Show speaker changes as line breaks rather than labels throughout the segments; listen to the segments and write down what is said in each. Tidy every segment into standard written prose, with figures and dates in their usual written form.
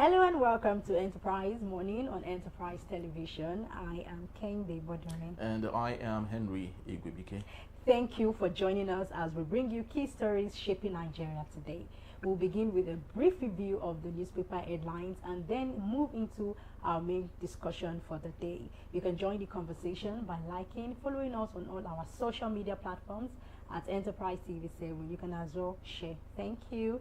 Hello and welcome to Enterprise Morning on Enterprise Television. I am Kende Bodone.
And I am Henry Igwebike.
Thank you for joining us as we bring you key stories shaping Nigeria today. We'll begin with a brief review of the newspaper headlines and then move into our main discussion for the day. You can join the conversation by liking, following us on all our social media platforms at Enterprise TV7. You can as well share. Thank you.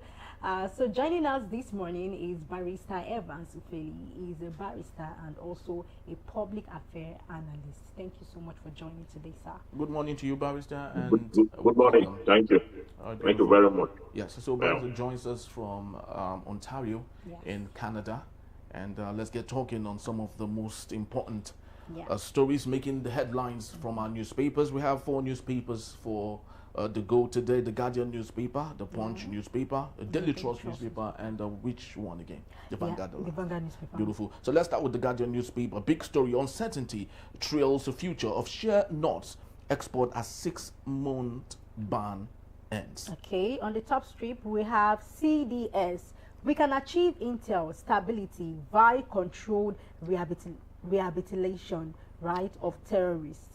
So joining us this morning is Barrister Evans Ufeli. He is a barrister and also a public affairs analyst. Thank you so much for joining today, sir.
Good morning to you, Barrister,
Good,
and
good morning.
welcome.
Thank you. Thank you
Beautiful.
very much.
Yes, so Barrister joins us from Ontario in Canada, and let's get talking on some of the most important stories making the headlines from our newspapers. We have 4 newspapers for the go today: the Guardian newspaper, the Punch newspaper, the Daily Trust newspaper, and which one again? The Vanguard.
The Vanguard newspaper.
Beautiful. So let's start with the Guardian newspaper. Big story: uncertainty trails the future of share nuts export as 6-month ban ends.
Okay, on the top strip we have CDS. We can achieve intel stability via controlled rehabilitation, right, of terrorists.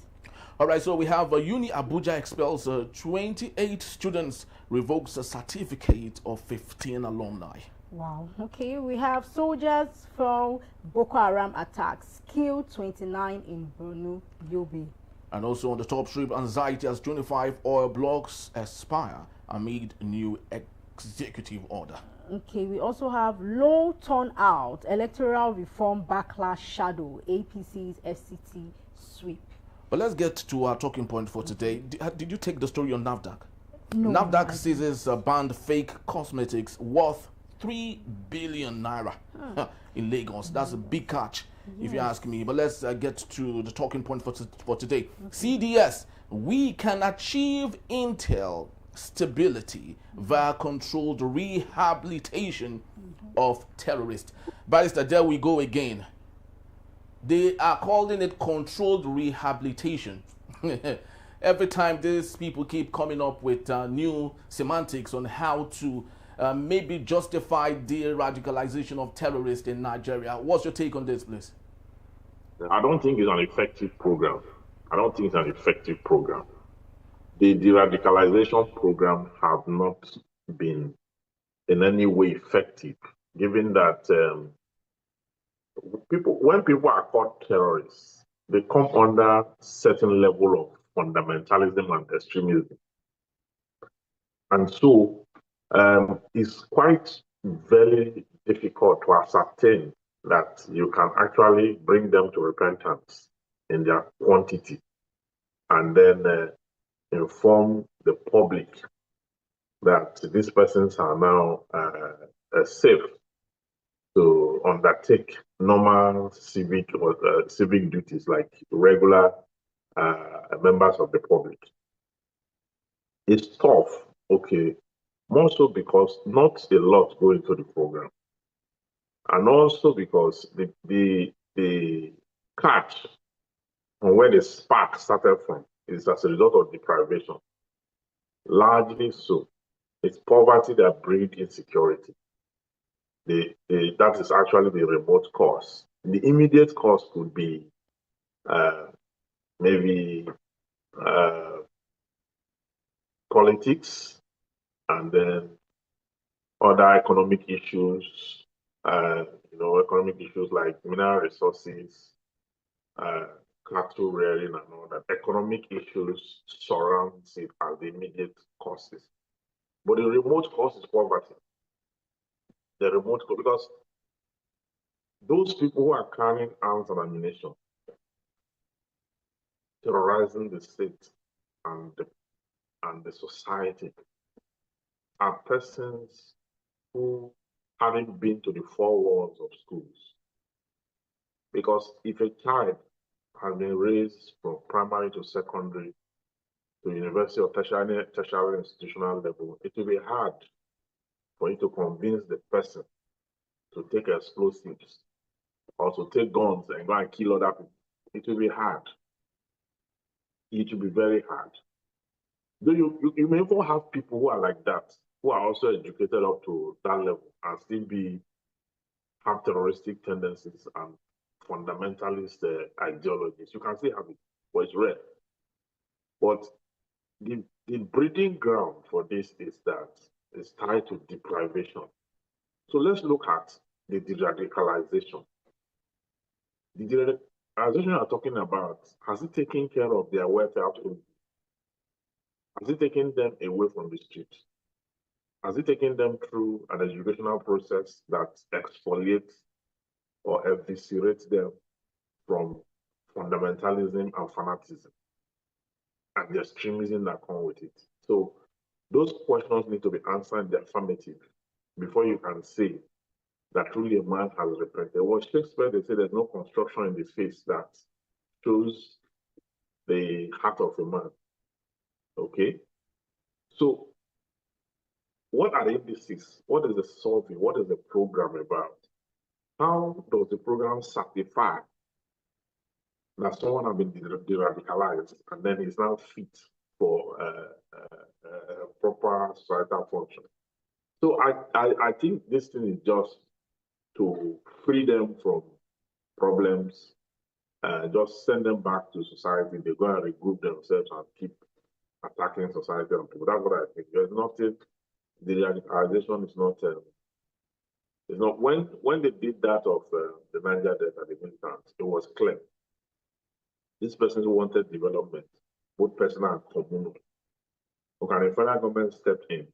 All right, so we have Uni Abuja expels 28 students, revokes a certificate of 15 alumni.
Wow. Okay, we have soldiers from Boko Haram attacks, killed 29 in Borno, Yobe.
And also on the top strip, anxiety as 25 oil blocks expire amid new executive order.
Okay, we also have low turnout, electoral reform backlash shadow, APC's FCT sweep.
But let's get to our talking point for today. Did you take the story on NAFDAC?
No.
NAFDAC seizes banned fake cosmetics worth 3 billion naira in Lagos. That's a big catch, if you ask me. But let's get to the talking point for today. CDS, we can achieve intel stability via controlled rehabilitation of terrorists. Barrister, there we go again. They are calling it controlled rehabilitation. Every time these people keep coming up with new semantics on how to maybe justify the radicalization of terrorists in Nigeria. What's your take on this, please?
I don't think it's an effective program. The de-radicalization program have not been in any way effective, given that when people are called terrorists, they come under certain level of fundamentalism and extremism. And so it's quite very difficult to ascertain that you can actually bring them to repentance in their quantity and then inform the public that these persons are now safe to undertake normal civic duties like regular members of the public. It's tough, okay, more so because not a lot go into the program, and also because the catch on where the spark started from is as a result of deprivation. Largely so, it's poverty that breeds insecurity. That is actually the remote cause. The immediate cause could be maybe politics, and then other economic issues. Economic issues like mineral resources, cattle rearing, and all that. Economic issues surrounds it as the immediate causes. But the remote cause is poverty. The remote cause, because those people who are carrying arms and ammunition, terrorizing the state and the society, are persons who haven't been to the 4 walls of schools. Because if a child has been raised from primary to secondary to university or tertiary institutional level, it will be hard for you to convince the person to take explosives or to take guns and go and kill other people. It will be hard. It will be very hard. Though you may even have people who are like that, who are also educated up to that level and still be have terroristic tendencies and fundamentalist ideologies. You can still have it, but it's rare. But the breeding ground for this is that it's tied to deprivation. So let's look at the de-radicalization. The de-radicalization you're talking about, has it taken care of their welfare at home? Has it taken them away from the street? Has it taken them through an educational process that exfoliates or eviscerates them from fundamentalism and fanaticism and the extremism that come with it? So those questions need to be answered in the affirmative before you can say that truly a man has repented. What Shakespeare, they say there's no construction in the face that shows the heart of a man. Okay? So what are the indices? What is the survey? What is the program about? How does the program certify that someone has been de-radicalized and then is now fit for proper societal function? So I think this thing is just to free them from problems, just send them back to society. They go and regroup themselves and keep attacking society and people. That's what I think. There's nothing. The radicalization is not. It's not when they did that of the Niger death at the militants, it was clear. This person who wanted development, both personal and communal. Okay, the federal government stepped in.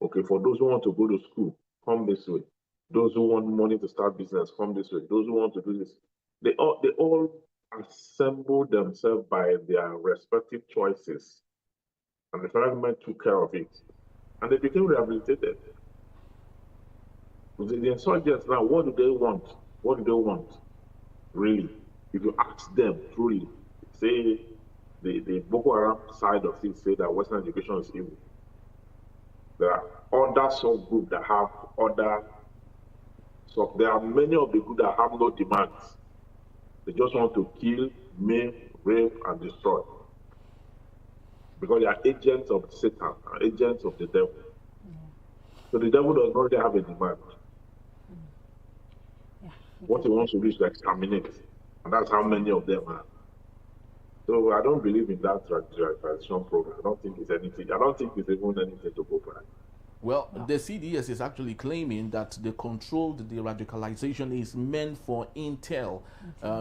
Okay, for those who want to go to school, come this way. Those who want money to start business, come this way. Those who want to do this, they all assembled themselves by their respective choices, and the federal government took care of it, and they became rehabilitated. The insurgents now, what do they want? What do they want? Really, if you ask them truly, say the Boko Haram side of it say that Western education is evil. There are other subgroups that have other. So there are many of the groups that have no demands. They just want to kill, maim, rape, and destroy. Because they are agents of Satan, agents of the devil. So the devil does not really have a demand. What he wants to do is to exterminate. And that's how many of them are. So I don't believe in that radicalization program. I don't think it's anything. I don't think it's even anything to go by.
Well, the CDS is actually claiming that the controlled de-radicalization is meant for intel,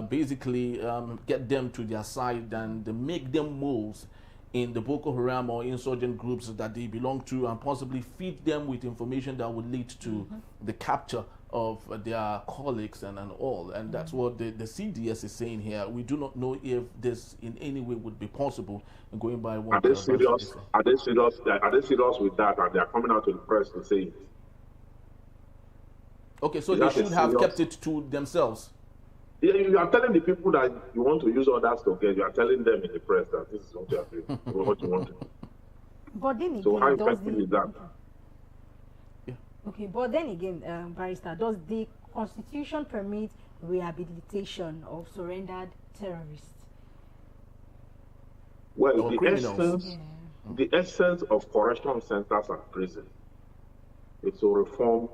basically get them to their side and make them moles in the Boko Haram or insurgent groups that they belong to, and possibly feed them with information that would lead to the capture of their colleagues and all. And that's what the CDS is saying here. We do not know if this in any way would be possible, going by what...
Are they serious? Are they serious? Are they serious with that? And they are coming out to the press to say it?
Okay, so they should have kept it to themselves.
Yeah, you are telling the people that you want to use others to get. You are telling them in the press that this is what you are doing, what you want to do.
But then again,
so how effective is that?
Okay, but then again, Barrister, does the Constitution permit rehabilitation of surrendered terrorists?
Well, the essence of correctional centers and prison is to reform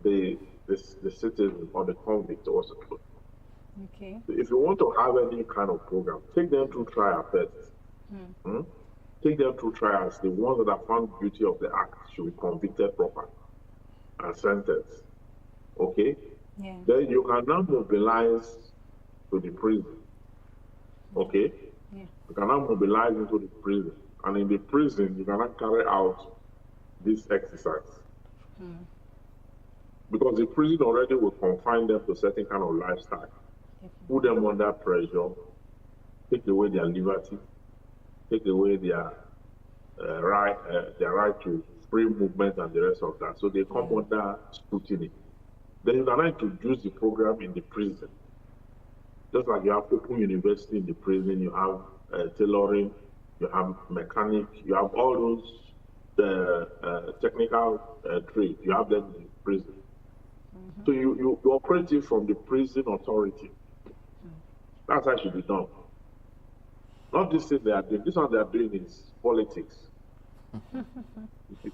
the citizen or the convict also.
Okay.
So if you want to have any kind of program, take them through trial first. Take them through trials. The ones that are found guilty of the act should be convicted properly and sentenced. Okay?
Yeah.
Then you can now mobilize to the prison. Okay?
Yeah.
You can now mobilize into the prison. And in the prison, you cannot carry out this exercise. Because the prison already will confine them to a certain kind of lifestyle. Put them under pressure, take away their liberty, take away their right to free movement and the rest of that. So they come under scrutiny. Then you can introduce the program in the prison. Just like you have open university in the prison, you have tailoring, you have mechanic, you have all those technical trades, you have them in the prison. So you operate it from the prison authority. That's how it should be done. Not this thing they are doing. This one they are doing is politics.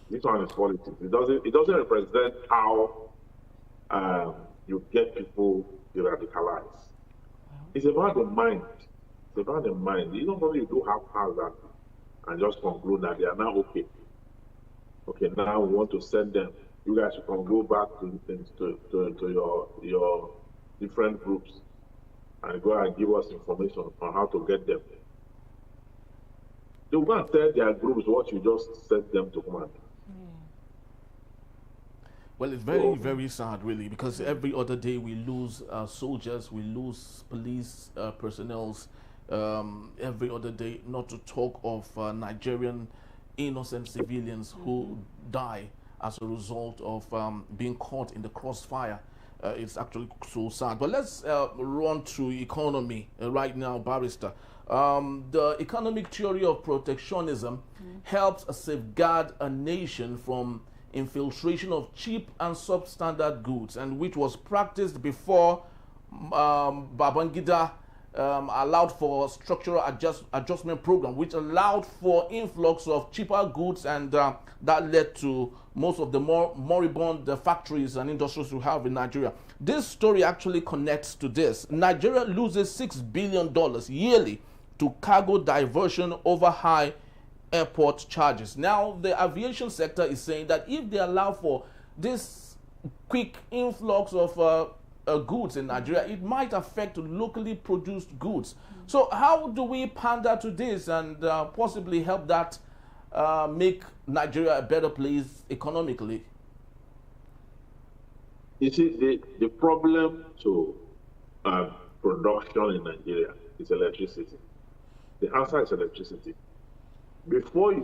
This one is politics. It doesn't represent how you get people radicalized. It's about the mind. It's about the mind. You don't only do haphazard and just conclude that they are now okay. Okay, now we want to send them. You guys can go back to your different groups and go and give us information on how to get them. They will go and tell their groups what you just sent them to command.
Well, it's very, very sad, really, because every other day we lose soldiers, we lose police personnel. Every other day, not to talk of Nigerian innocent civilians who die as a result of being caught in the crossfire. It's actually so sad. But let's run to economy right now, Barrister. The economic theory of protectionism helps safeguard a nation from infiltration of cheap and substandard goods, and which was practiced before Babangida allowed for structural adjustment program, which allowed for influx of cheaper goods, and that led to most of the more moribund factories and industries we have in Nigeria. This story actually connects to this. Nigeria loses $6 billion yearly to cargo diversion over high airport charges. Now, the aviation sector is saying that if they allow for this quick influx of goods in Nigeria, it might affect locally produced goods. So how do we pander to this and possibly help that make Nigeria a better place economically?
You see, the problem to production in Nigeria is electricity. The answer is electricity. Before you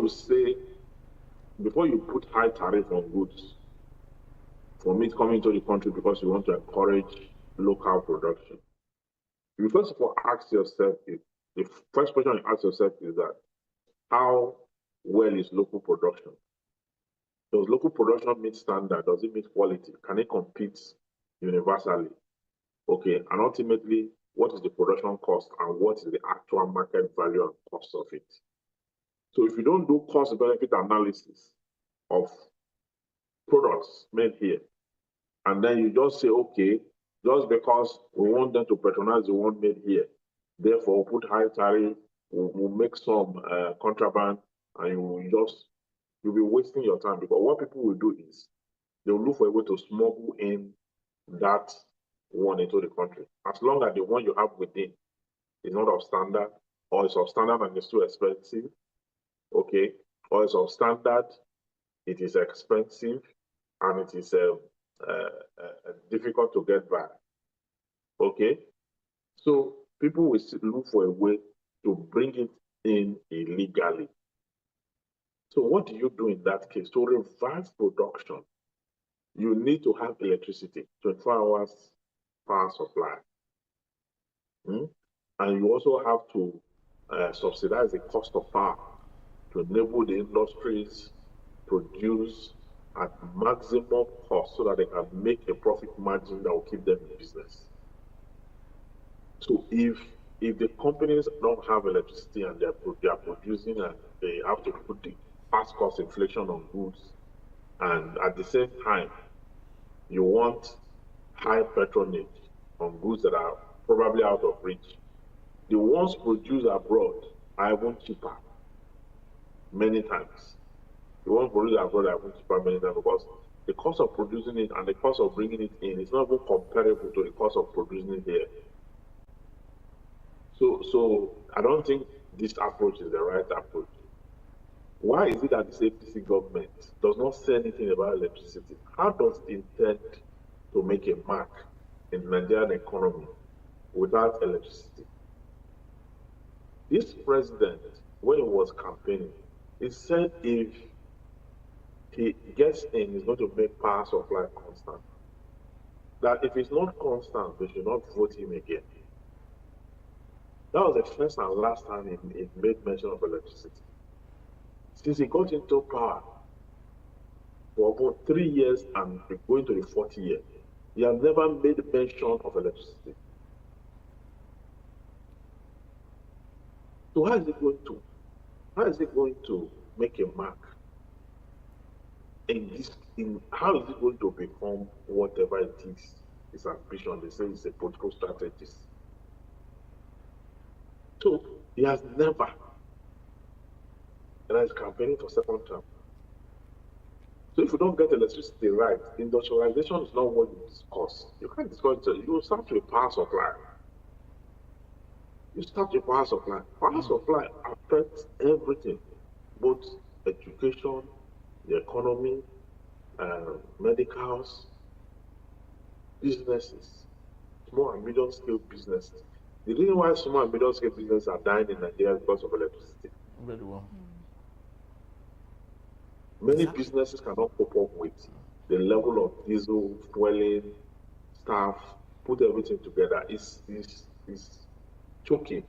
put high tariff on goods, for meat coming to the country because you want to encourage local production, you first of all ask yourself, the first question you ask yourself is that, how well is local production? Does local production meet standard? Does it meet quality? Can it compete universally? Okay, and ultimately, what is the production cost and what is the actual market value and cost of it? So if you don't do cost-benefit analysis of products made here, and then you just say, okay, just because we want them to patronize the one made here, therefore we'll put high tariff, we'll make some contraband, and you'll be wasting your time, because what people will do is they'll look for a way to smuggle in that one into the country. As long as the one you have within is not of standard, or it's of standard and it's too expensive, okay, or it's of standard, it is expensive, and it is difficult to get by. Okay, so people will look for a way to bring it in illegally. So what do you do in that case? To revive production, you need to have electricity, 24 hours power supply. And you also have to subsidize the cost of power to enable the industries produce at maximum cost so that they can make a profit margin that will keep them in business. So if the companies don't have electricity and they are producing and they have to put the fast cost inflation on goods, and at the same time you want high patronage on goods that are probably out of reach, the ones produced abroad are even cheaper many times. The ones produced abroad are even cheaper many times, because the cost of producing it and the cost of bringing it in is not even comparable to the cost of producing it here. So I don't think this approach is the right approach. Why is it that the APC government does not say anything about electricity? How does it intend to make a mark in the Nigerian economy without electricity? This president, when he was campaigning, he said if he gets in, he's going to make power supply constant. That if it's not constant, they should not vote him again. That was the first and last time he made mention of electricity. Since he got into power for about 3 years and going to the 4th year, he has never made mention of electricity. So how is it going to make a mark in how is it going to become whatever it is? His ambition. They say it's a political strategist. So he has never, and he's campaigning for second term. So if you don't get electricity right, industrialization is not what you discuss. You can't discuss it. You start with power supply. You start with power supply. Power supply affects everything, both education, the economy, medicals, businesses, small and medium scale businesses. The reason why small and medium scale businesses are dying in Nigeria is because of electricity.
Very well.
Many businesses cannot cope up with the level of diesel, fueling, staff, put everything together. It's choking.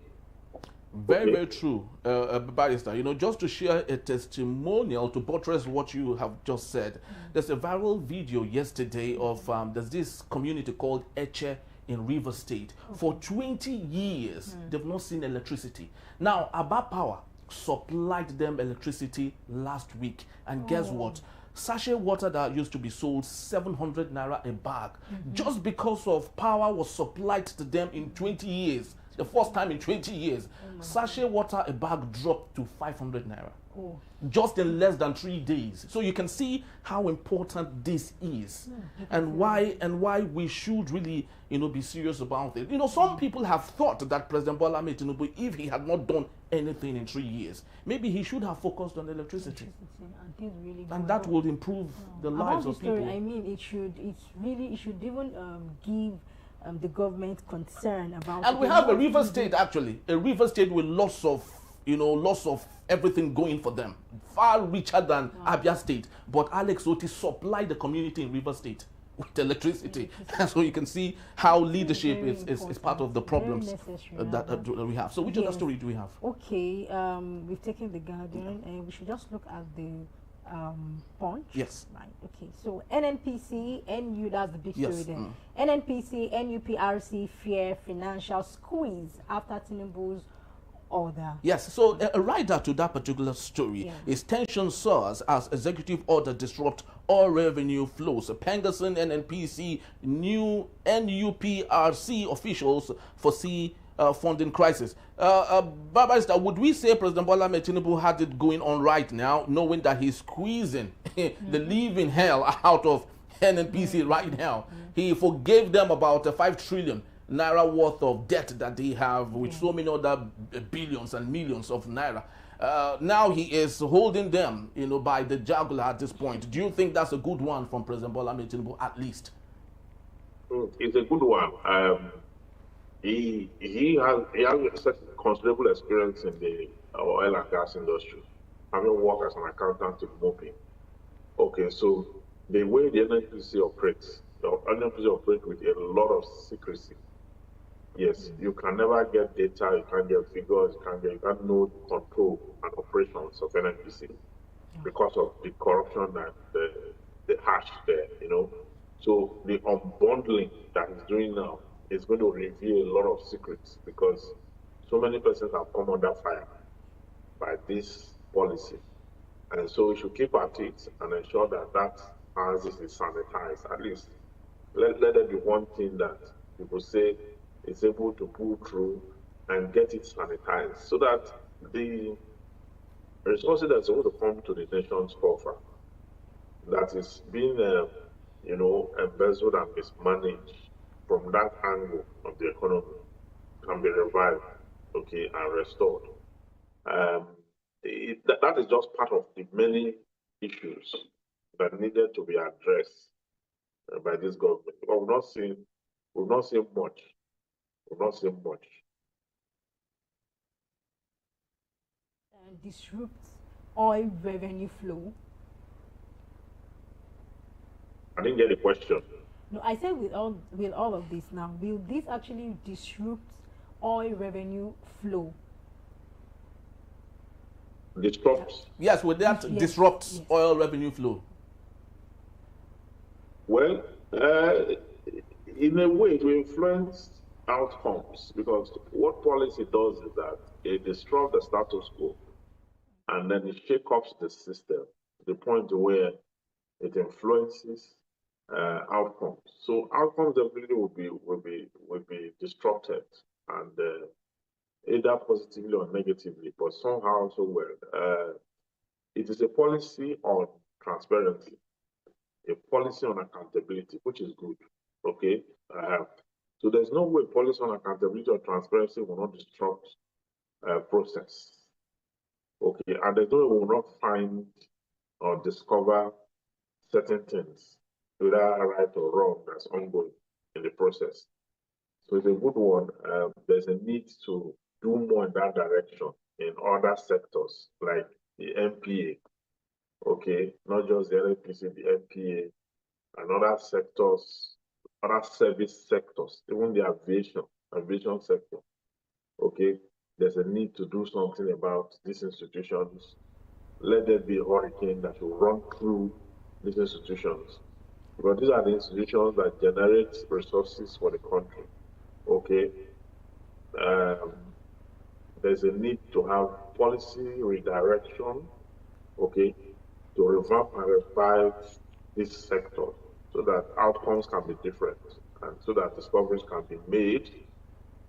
Very, very true, Barrister. You know, just to share a testimonial to buttress what you have just said, there's a viral video yesterday of there's this community called Eche in River State. For 20 years, they've not seen electricity. Now, Aba Power supplied them electricity last week, and guess what? Sachet water that used to be sold 700 naira a bag, just because of power was supplied to them in 20 years. The first time in 20 years, sachet water a bag dropped to 500 naira. Just in less than 3 days. So you can see how important this is, and why we should really, you know, be serious about it. You know, some people have thought that President Bola Ahmed Tinubu, if he had not done anything in 3 years, maybe he should have focused on electricity, and that would improve the lives of people.
I mean, it should even give the government concern about.
And we have a river state, actually, a river state with lots of, you know, lots of everything going for them, far richer than Abia State. But Alex Oti supplied the community in River State with electricity. And so you can see how leadership is part of the problems that we have. So which other story do we have?
Okay, we've taken the Guardian, and we should just look at the Punch.
Yes.
Right. Okay. So NNPC, NU, that's the big story there. NNPC, NUPRC fear financial squeeze after Tinubu's order.
Yes, so a rider to that particular story is tension soars as executive order disrupt all revenue flows. Pengerson, NNPC, new NUPRC officials foresee funding crisis. Barrister, would we say President Bola Ahmed Tinubu had it going on right now, knowing that he's squeezing the living hell out of NNPC right now? He forgave them about 5 trillion naira worth of debt that they have with so many other billions and millions of naira. Now he is holding them, you know, by the jugular at this point. Do you think that's a good one from President Bola Ahmed Tinubu, at least?
It's a good one. He has such considerable experience in the oil and gas industry, having worked as an accountant in Mopi. Okay, so the way the NNPC operates, the NNPC operates with a lot of secrecy. Yes, you can never get data, you can't get figures, you can't know control and operations of NNPC because of the corruption and the hash there, you know. So the unbundling that he's doing now is going to reveal a lot of secrets because so many persons have come under fire by this policy. And so we should keep at it and ensure that that houses is sanitized. At least let there be one thing that people say is able to pull through and get it sanitized so that the resources that's supposed to come to the nation's coffer that is being, you know, embezzled and mismanaged from that angle of the economy can be revived, okay, and restored. That is just part of the many issues that needed to be addressed by this government. But we've not seen much. We've not seen much.
And disrupts oil revenue flow.
I didn't get the question.
No, I said with all of this now, will this actually disrupt oil revenue flow?
Disrupts?
Yes, with that disrupts oil revenue flow.
Well, in a way, it will influence outcomes because what policy does is that it disrupts the status quo and then it shakes up the system to the point where it influences outcomes. So outcomes definitely will be disrupted, and either positively or negatively, but somehow also well. It is a policy on transparency, a policy on accountability, which is good. Okay. So there's no way policy on accountability or transparency will not disrupt process. Okay, and there's no way we will not find or discover certain things, whether right or wrong, that's ongoing in the process. So it's a good one. There's a need to do more in that direction in other sectors like the MPA. Okay, not just the NNPC, the MPA, and other sectors, other service sectors, even the aviation sector. Okay, there's a need to do something about these institutions. Let there be a hurricane that will run through these institutions, because these are the institutions that generate resources for the country. Okay, there's a need to have policy redirection. Okay, to revamp and revive this sector so that outcomes can be different and so that discoveries can be made,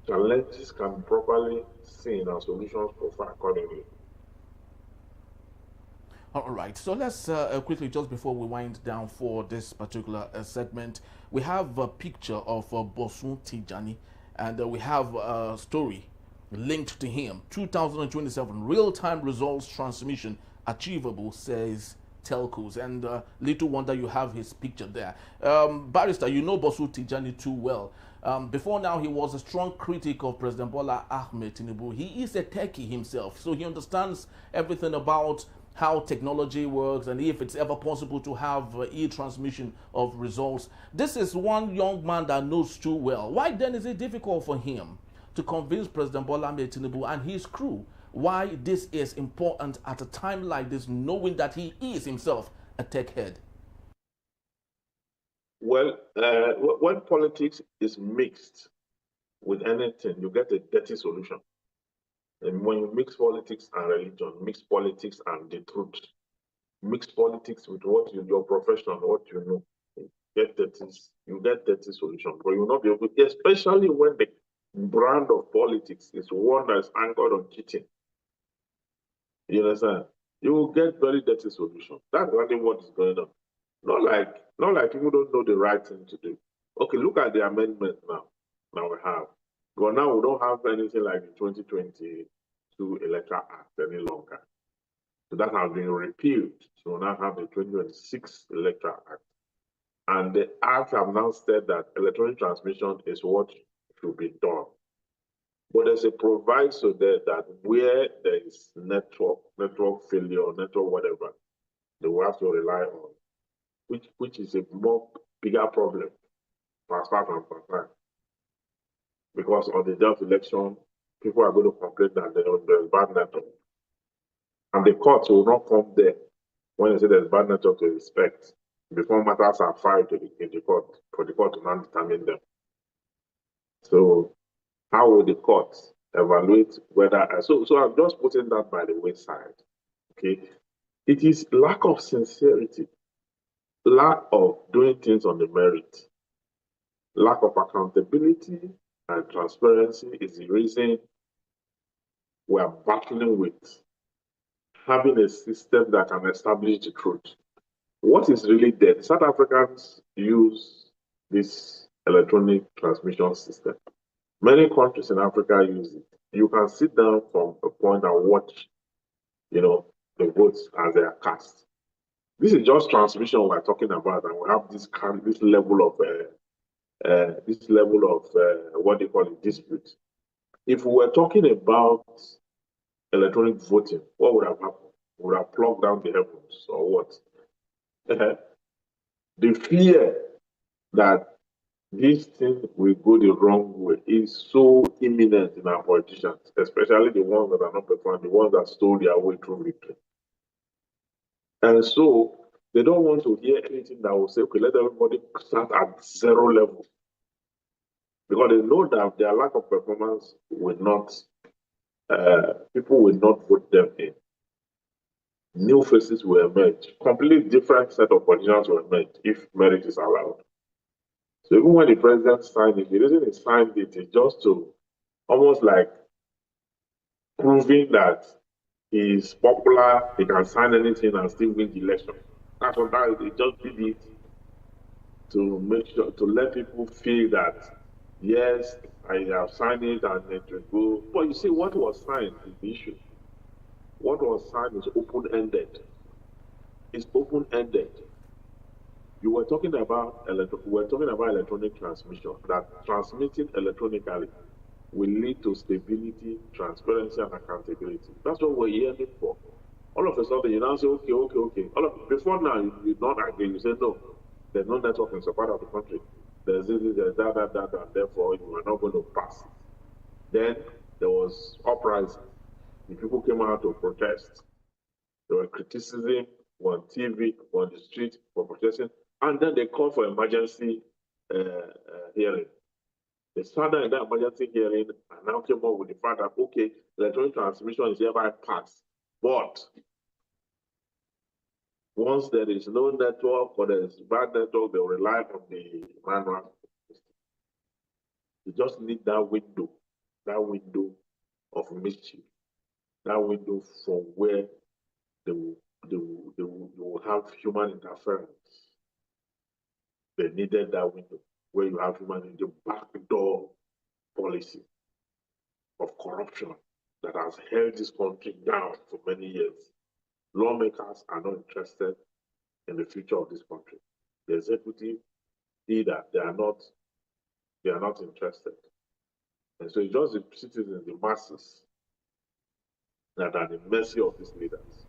challenges can be properly seen, and solutions profiled accordingly.
All right, so let's quickly, just before we wind down for this particular segment, we have a picture of Bosun Tijani, and we have a story linked to him. 2027 real-time results transmission achievable, says telcos, and little wonder you have his picture there. Barrister, you know Bosun Tijani too well. Before now, he was a strong critic of President Bola Ahmed Tinubu. He is a techie himself, so he understands everything about how technology works and if it's ever possible to have e-transmission of results. This is one young man that knows too well. Why then is it difficult for him to convince President Bola Ahmed Tinubu and his crew why this is important at a time like this, knowing that he is himself a tech head?
Well, when politics is mixed with anything, you get a dirty solution. And when you mix politics and religion, mix politics and the truth, mix politics with what your profession, what you know, you get dirty solution. But you'll not be able, especially when the brand of politics is one that's anchored on cheating. You understand? You will get very dirty solution. That's really what is going on. Not like people don't know the right thing to do. Okay, look at the amendment now. Now we have. But now we don't have anything like the 2022 Electoral Act any longer. So that has been repealed. So we now have the 2026 Electoral Act. And the Act have now said that electronic transmission is what should be done. But there's a proviso there that where there is network failure, network whatever, they will have to rely on, which is a more bigger problem per time. Because on the day of election, people are going to complain that there's bad network. And the courts will not come there when they say there's bad network to inspect before matters are filed in the court for the court to now determine them. So how will the courts evaluate whether so I'm just putting that by the wayside. Okay. It is lack of sincerity, lack of doing things on the merit, lack of accountability and transparency is the reason we are battling with having a system that can establish the truth. What is really dead? South Africans use this electronic transmission system. Many countries in Africa use it. You can sit down from a point and watch, the votes as they are cast. This is just transmission we're talking about, and we have this level of what they call a dispute. If we were talking about electronic voting, what would have happened? We would have plugged down the heavens or what? The fear that this thing will go the wrong way is so imminent in our politicians, especially the ones that are not performing, the ones that stole their way through victory. And so they don't want to hear anything that will say, okay, let everybody start at zero level. Because they know that their lack of performance will not, people will not vote them in. New faces will emerge. Completely different set of politicians will emerge if merit is allowed. So even when the president signed it, the reason he signed it is just to almost like proving that he's popular, he can sign anything and still win the election. That's what that they just did it to make sure to let people feel that yes, I have signed it and it will go. But you see, what was signed is the issue. What was signed is open-ended. It's open-ended. You were talking about electronic transmission. That transmitting electronically will lead to stability, transparency, and accountability. That's what we're hearing for. All of a sudden, you now say, okay. Before now, you don't agree. You say, no, there's no network in some part of the country. There's this, there's that, and therefore you are not going to pass. Then there was uprising. The people came out to protest. There were criticism on TV, on the street for protesting, and then they called for emergency hearing. They started in that emergency hearing and now came up with the fact that, okay, electronic transmission is hereby passed. But once there is no network or there is bad network, they will rely on the manual. You just need that window of mischief, that window from where they will have human interference. They needed that window where you have human the backdoor policy of corruption that has held this country down for many years. Lawmakers are not interested in the future of this country. The executive, either they are not interested. And so it's just the citizens, the masses, that are the mercy of these leaders.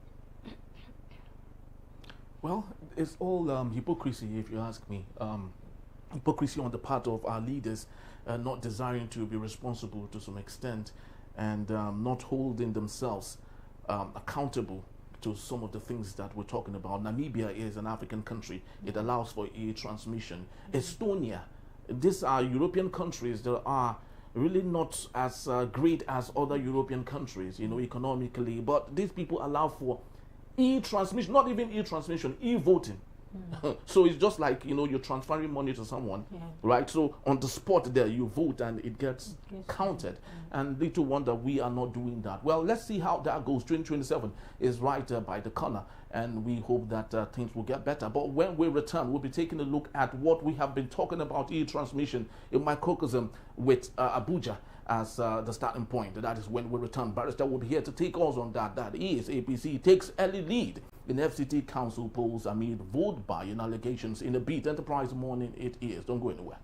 Well, it's all hypocrisy, if you ask me. Hypocrisy on the part of our leaders, not desiring to be responsible to some extent, and not holding themselves accountable to some of the things that we're talking about. Namibia is an African country. It allows for e-transmission. Estonia, these are European countries that are really not as great as other European countries, economically, but these people allow for e-transmission, not even e-transmission, e-voting. So it's just like, you're transferring money to someone, right? So on the spot there, you vote and it gets counted. And little wonder we are not doing that. Well, let's see how that goes. 2027 is right by the corner, and we hope that things will get better. But when we return, we'll be taking a look at what we have been talking about e-transmission in microcosm with Abuja as the starting point. That is when we return. Barrister will be here to take us on that. That is, APC takes early lead in FCT Council polls amid vote buying allegations. In a beat, Enterprise Morning, it is. Don't go anywhere.